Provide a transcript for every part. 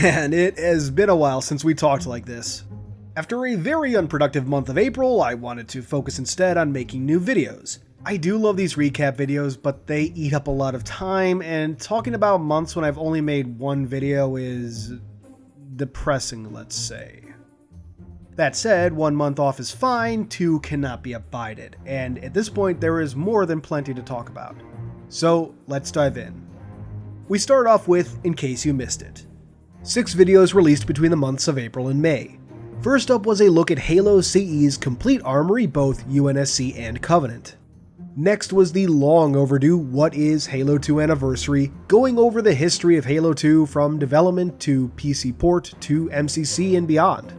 Man, it has been a while since we talked like this. After a very unproductive month of April, I wanted to focus instead on making new videos. I do love these recap videos, but they eat up a lot of time, and talking about months when I've only made one video is depressing, let's say. That said, 1 month off is fine, 2 cannot be abided, and at this point there is more than plenty to talk about. So let's dive in. We start off with In Case You Missed It. 6 videos released between the months of April and May. First up was a look at Halo CE's complete armory, both UNSC and Covenant. Next was the long overdue What is Halo 2 Anniversary, going over the history of Halo 2 from development to PC port to MCC and beyond.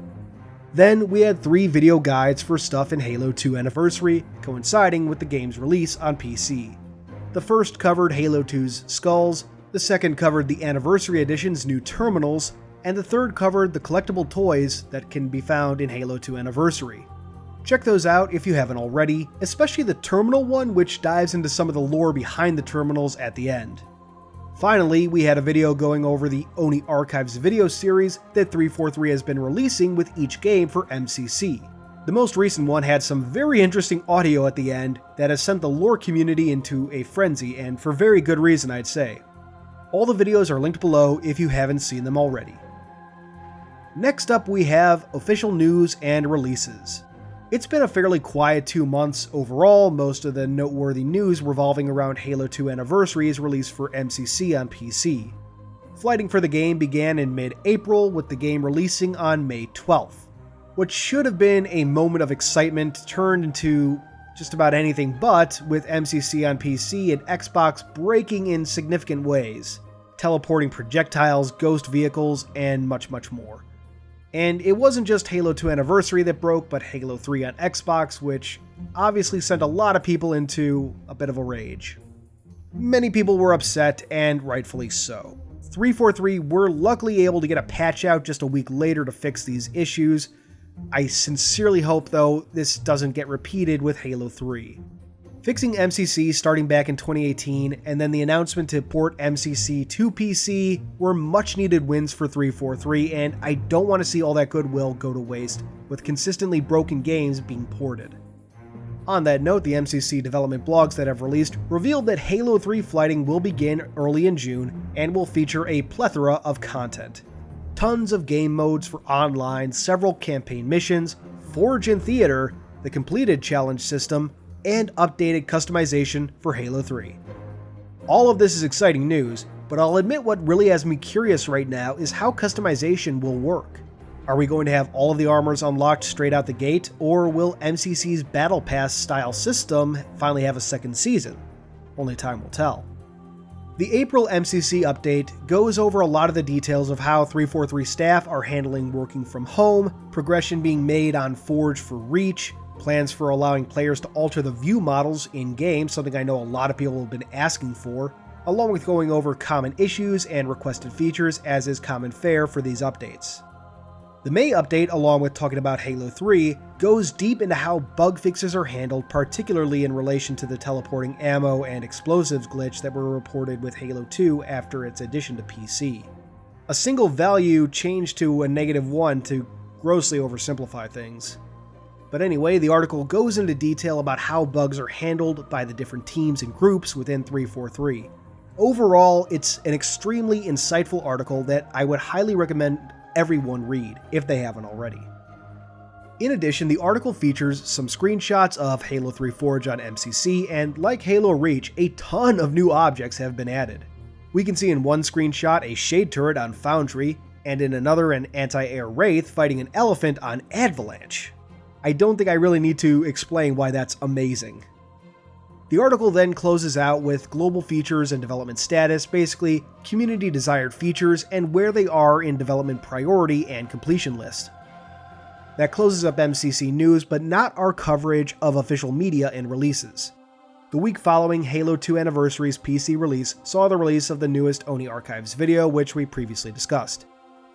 Then we had 3 video guides for stuff in Halo 2 Anniversary, coinciding with the game's release on PC. The first covered Halo 2's Skulls, the second covered the Anniversary Edition's new terminals, and the third covered the collectible toys that can be found in Halo 2 Anniversary. Check those out if you haven't already, especially the terminal one, which dives into some of the lore behind the terminals at the end. Finally, we had a video going over the Oni Archives video series that 343 has been releasing with each game for MCC. The most recent one had some very interesting audio at the end that has sent the lore community into a frenzy, and for very good reason, I'd say. All the videos are linked below if you haven't seen them already. Next up, we have official news and releases. It's been a fairly quiet 2 months overall, most of the noteworthy news revolving around Halo 2 Anniversary's release for MCC on PC. Flighting for the game began in mid-April, with the game releasing on May 12th. What should have been a moment of excitement turned into just about anything but, with MCC on PC and Xbox breaking in significant ways, teleporting projectiles, ghost vehicles, and much more. And it wasn't just Halo 2 Anniversary that broke, but Halo 3 on Xbox, which obviously sent a lot of people into a bit of a rage. Many people were upset, and rightfully so. 343 were luckily able to get a patch out just a week later to fix these issues. I sincerely hope, though, this doesn't get repeated with Halo 3. Fixing MCC starting back in 2018, and then the announcement to port MCC to PC were much needed wins for 343, and I don't want to see all that goodwill go to waste with consistently broken games being ported. On that note, the MCC development blogs that have released revealed that Halo 3 flighting will begin early in June and will feature a plethora of content. Tons of game modes for online, several campaign missions, Forge and Theater, the completed challenge system, and updated customization for Halo 3. All of this is exciting news, but I'll admit what really has me curious right now is how customization will work. Are we going to have all of the armors unlocked straight out the gate, or will MCC's Battle Pass style system finally have a second season? Only time will tell. The April MCC update goes over a lot of the details of how 343 staff are handling working from home, progression being made on Forge for Reach, plans for allowing players to alter the view models in-game, something I know a lot of people have been asking for, along with going over common issues and requested features as is common fare for these updates. The May update, along with talking about Halo 3, goes deep into how bug fixes are handled, particularly in relation to the teleporting ammo and explosives glitch that were reported with Halo 2 after its addition to PC. A single value changed to a -1 to grossly oversimplify things. But anyway, the article goes into detail about how bugs are handled by the different teams and groups within 343. Overall, it's an extremely insightful article that I would highly recommend everyone read, if they haven't already. In addition, the article features some screenshots of Halo 3 Forge on MCC, and like Halo Reach, a ton of new objects have been added. We can see in one screenshot a shade turret on Foundry, and in another an anti-air wraith fighting an elephant on Avalanche. I don't think I really need to explain why that's amazing. The article then closes out with global features and development status, basically community desired features and where they are in development priority and completion list. That closes up MCC news, but not our coverage of official media and releases. The week following Halo 2 Anniversary's PC release saw the release of the newest Oni Archives video, which we previously discussed.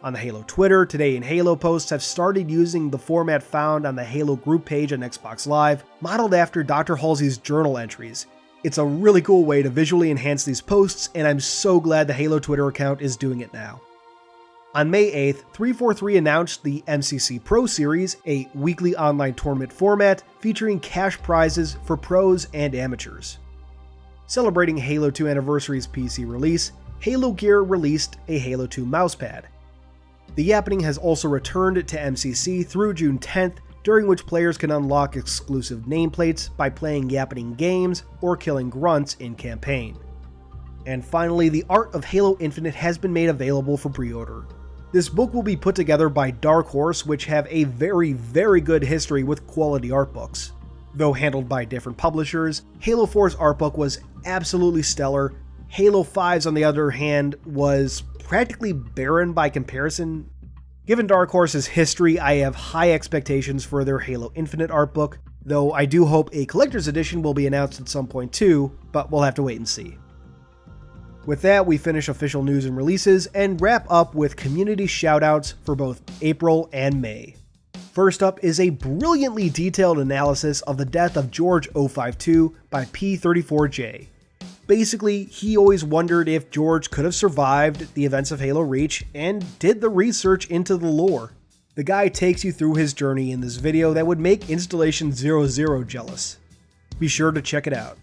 On the Halo Twitter, Today in Halo posts have started using the format found on the Halo group page on Xbox Live, modeled after Dr. Halsey's journal entries. It's a really cool way to visually enhance these posts, and I'm so glad the Halo Twitter account is doing it now. On May 8th, 343 announced the MCC Pro Series, a weekly online tournament format featuring cash prizes for pros and amateurs. Celebrating Halo 2 Anniversary's PC release, Halo Gear released a Halo 2 mousepad. The Yappening has also returned to MCC through June 10th, during which players can unlock exclusive nameplates by playing Yappening games or killing grunts in campaign. And finally, the Art of Halo Infinite has been made available for pre-order. This book will be put together by Dark Horse, which have a very good history with quality art books. Though handled by different publishers, Halo 4's art book was absolutely stellar. Halo 5's, on the other hand, was practically barren by comparison. Given Dark Horse's history, I have high expectations for their Halo Infinite art book, though I do hope a collector's edition will be announced at some point too, but we'll have to wait and see. With that, we finish official news and releases and wrap up with community shoutouts for both April and May. First up is a brilliantly detailed analysis of the death of George052 by P34J. Basically, he always wondered if George could have survived the events of Halo Reach and did the research into the lore. The guy takes you through his journey in this video that would make Installation 00 jealous. Be sure to check it out.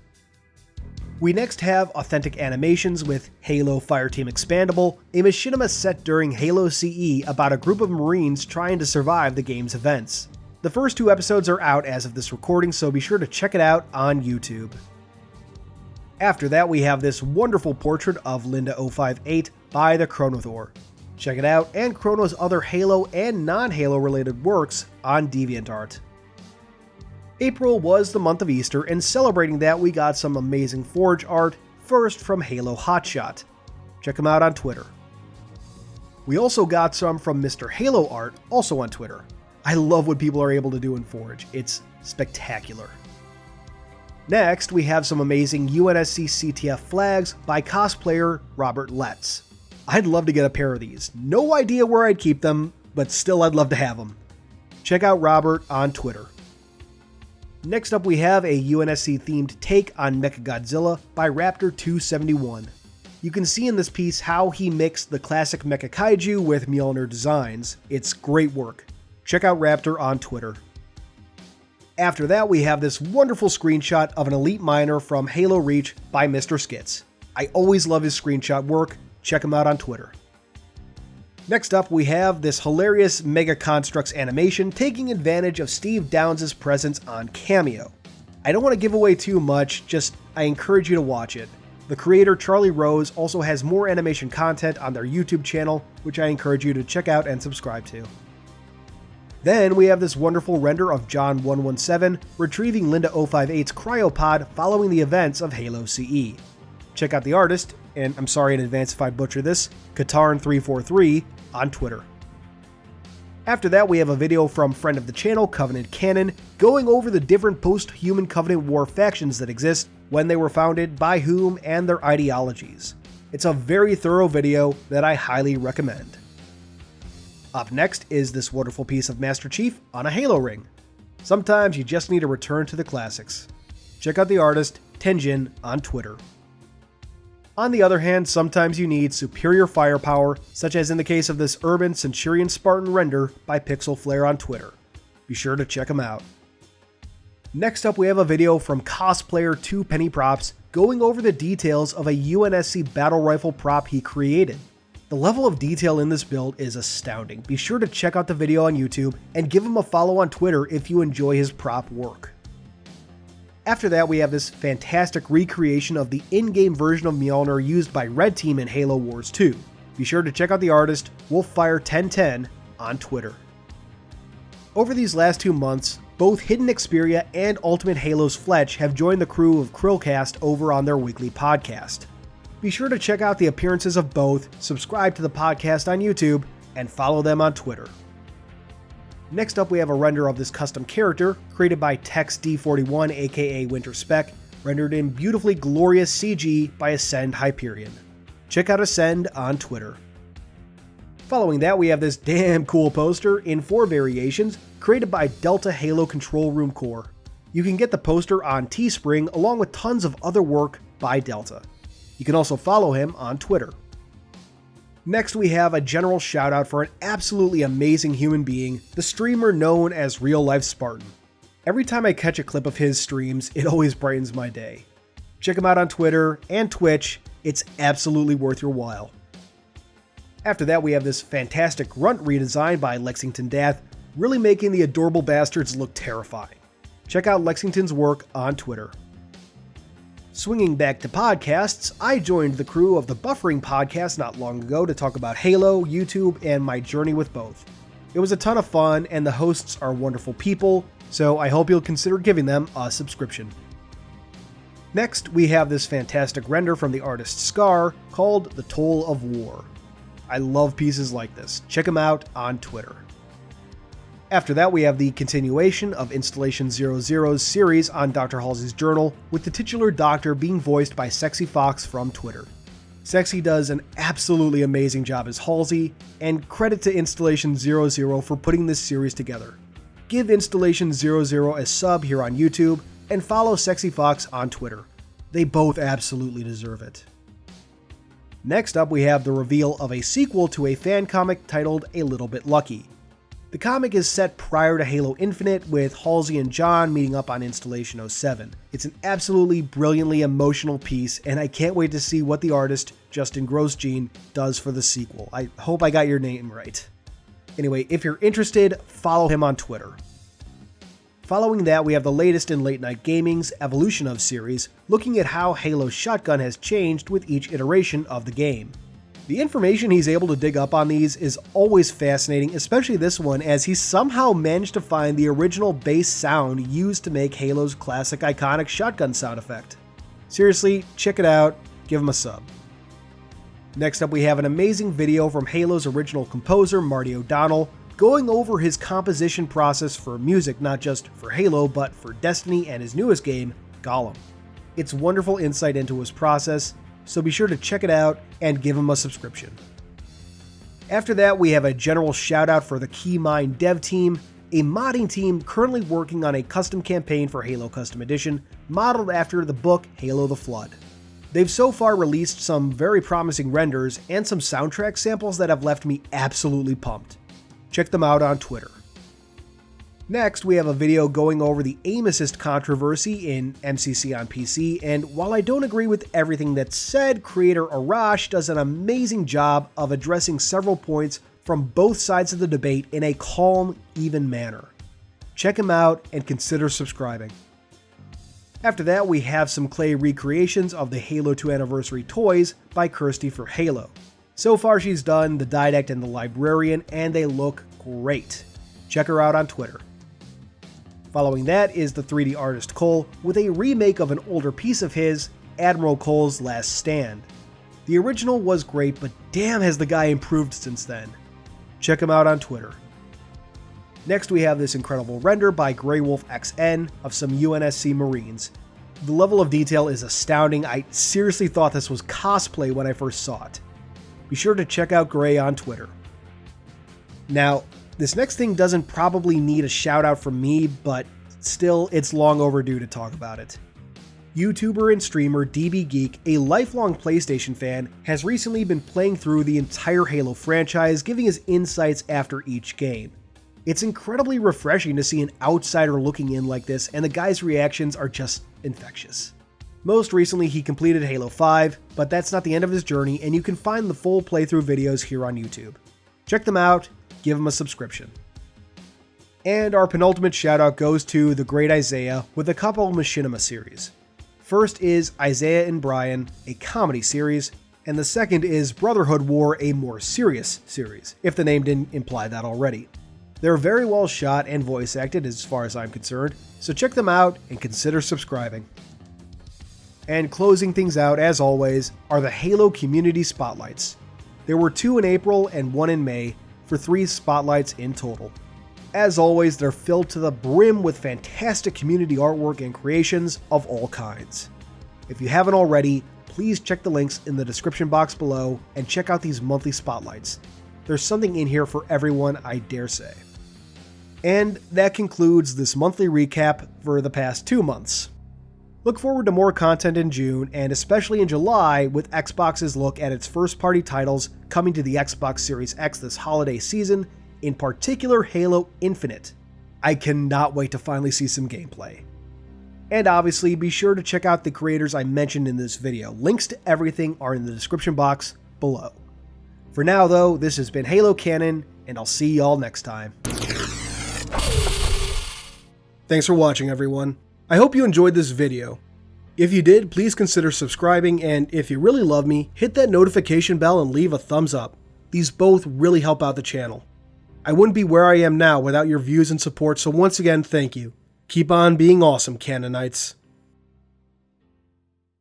We next have authentic animations with Halo Fireteam Expendable, a machinima set during Halo CE about a group of Marines trying to survive the game's events. The first 2 episodes are out as of this recording, so be sure to check it out on YouTube. After that, we have this wonderful portrait of Linda058 by the Chronothaur. Check it out, and Chrono's other Halo and non-Halo related works on DeviantArt. April was the month of Easter, and celebrating that, we got some amazing Forge art, first from HaloHotShot. Check him out on Twitter. We also got some from Mr. Halo Art, also on Twitter. I love what people are able to do in Forge. It's spectacular. Next, we have some amazing UNSC CTF flags by cosplayer Robert Letts. I'd love to get a pair of these. No idea where I'd keep them, but still I'd love to have them. Check out Robert on Twitter. Next up, we have a UNSC-themed take on MechaGodzilla by Raptor271. You can see in this piece how he mixed the classic Mecha Kaiju with Mjolnir designs. It's great work. Check out Raptor on Twitter. After that, we have this wonderful screenshot of an elite miner from Halo Reach by Mr. Skits. I always love his screenshot work. Check him out on Twitter. Next up, we have this hilarious Mega Constructs animation taking advantage of Steve Downs' presence on Cameo. I don't want to give away too much, just I encourage you to watch it. The creator Charlie Rose also has more animation content on their YouTube channel, which I encourage you to check out and subscribe to. Then we have this wonderful render of John117 retrieving Linda058's cryopod following the events of Halo CE. Check out the artist, and I'm sorry in advance if I butcher this, Katarn343 on Twitter. After that, we have a video from friend of the channel, Covenant Canon, going over the different post-Human Covenant War factions that exist, when they were founded, by whom, and their ideologies. It's a very thorough video that I highly recommend. Up next is this wonderful piece of Master Chief on a Halo ring. Sometimes you just need to return to the classics. Check out the artist, Tenjin, on Twitter. On the other hand, sometimes you need superior firepower, such as in the case of this urban Centurion Spartan render by Pixelflare on Twitter. Be sure to check them out. Next up, we have a video from cosplayer 2PennyProps going over the details of a UNSC battle rifle prop he created. The level of detail in this build is astounding. Be sure to check out the video on YouTube and give him a follow on Twitter if you enjoy his prop work. After that, we have this fantastic recreation of the in-game version of Mjolnir used by Red Team in Halo Wars 2. Be sure to check out the artist, Wolffire1010, on Twitter. Over these last 2 months, both HiddenXperia and Ultimate Halo's Fletch have joined the crew of Chrillcast over on their weekly podcast. Be sure to check out the appearances of both, subscribe to the podcast on YouTube, and follow them on Twitter. Next up, we have a render of this custom character, created by TextD41 aka Winter Spec, rendered in beautifully glorious CG by Ascend Hyperion. Check out Ascend on Twitter. Following that, we have this damn cool poster in 4 variations, created by Delta Halo Control Room Core. You can get the poster on Teespring along with tons of other work by Delta. You can also follow him on Twitter. Next, we have a general shout out for an absolutely amazing human being, the streamer known as Real Life Spartan. Every time I catch a clip of his streams, it always brightens my day. Check him out on Twitter and Twitch, it's absolutely worth your while. After that, we have this fantastic grunt redesign by Lexington Dath, really making the adorable bastards look terrifying. Check out Lexington's work on Twitter. Swinging back to podcasts, I joined the crew of the Buffering podcast not long ago to talk about Halo, YouTube, and my journey with both. It was a ton of fun, and the hosts are wonderful people, so I hope you'll consider giving them a subscription. Next, we have this fantastic render from the artist Scar called The Toll of War. I love pieces like this. Check them out on Twitter. After that, we have the continuation of Installation 00's series on Dr. Halsey's journal, with the titular doctor being voiced by Sexy Fox from Twitter. Sexy does an absolutely amazing job as Halsey, and credit to Installation 00 for putting this series together. Give Installation 00 a sub here on YouTube, and follow Sexy Fox on Twitter. They both absolutely deserve it. Next up, we have the reveal of a sequel to a fan comic titled A Little Bit Lucky. The comic is set prior to Halo Infinite, with Halsey and John meeting up on Installation 07. It's an absolutely brilliantly emotional piece, and I can't wait to see what the artist, Justin Grosjean, does for the sequel. I hope I got your name right. Anyway, if you're interested, follow him on Twitter. Following that, we have the latest in Late Night Gaming's Evolution of series, looking at how Halo's shotgun has changed with each iteration of the game. The information he's able to dig up on these is always fascinating, especially this one, as he somehow managed to find the original bass sound used to make Halo's classic iconic shotgun sound effect. Seriously, check it out, give him a sub. Next up, we have an amazing video from Halo's original composer, Marty O'Donnell, going over his composition process for music, not just for Halo, but for Destiny and his newest game, Gollum. It's wonderful insight into his process, so be sure to check it out and give him a subscription. After that, we have a general shout out for the Keymind dev team, a modding team currently working on a custom campaign for Halo Custom Edition, modeled after the book Halo the Flood. They've so far released some very promising renders and some soundtrack samples that have left me absolutely pumped. Check them out on Twitter. Next, we have a video going over the aim assist controversy in MCC on PC, and while I don't agree with everything that's said, creator Arash does an amazing job of addressing several points from both sides of the debate in a calm, even manner. Check him out and consider subscribing. After that, we have some clay recreations of the Halo 2 Anniversary toys by Kirsty for Halo. So far, she's done the Didact and the Librarian, and they look great. Check her out on Twitter. Following that is the 3D artist Cole with a remake of an older piece of his, Admiral Cole's Last Stand. The original was great, but damn has the guy improved since then. Check him out on Twitter. Next, we have this incredible render by Greywolf XN of some UNSC Marines. The level of detail is astounding. I seriously thought this was cosplay when I first saw it. Be sure to check out Gray on Twitter. Now, this next thing doesn't probably need a shout out from me, but still, it's long overdue to talk about it. YouTuber and streamer DB Geek, a lifelong PlayStation fan, has recently been playing through the entire Halo franchise, giving his insights after each game. It's incredibly refreshing to see an outsider looking in like this, and the guy's reactions are just infectious. Most recently, he completed Halo 5, but that's not the end of his journey, and you can find the full playthrough videos here on YouTube. Check them out, give him a subscription. And our penultimate shoutout goes to the great Isaiah with a couple Machinima series. First is Isaiah and Brian, a comedy series, and the second is Brotherhood War, a more serious series, if the name didn't imply that already. They're very well shot and voice acted as far as I'm concerned, so check them out and consider subscribing. And closing things out, as always, are the Halo Community Spotlights. There were 2 in April and 1 in May, for 3 spotlights in total. As always, they're filled to the brim with fantastic community artwork and creations of all kinds. If you haven't already, please check the links in the description box below and check out these monthly spotlights. There's something in here for everyone, I dare say. And that concludes this monthly recap for the past 2 months. Look forward to more content in June, and especially in July, with Xbox's look at its first-party titles coming to the Xbox Series X this holiday season, in particular Halo Infinite. I cannot wait to finally see some gameplay. And obviously, be sure to check out the creators I mentioned in this video. Links to everything are in the description box below. For now though, this has been Halo Canon, and I'll see y'all next time. Thanks for watching, everyone. I hope you enjoyed this video. If you did, please consider subscribing, and if you really love me, hit that notification bell and leave a thumbs up. These both really help out the channel. I wouldn't be where I am now without your views and support, so once again, thank you. Keep on being awesome, Canonites.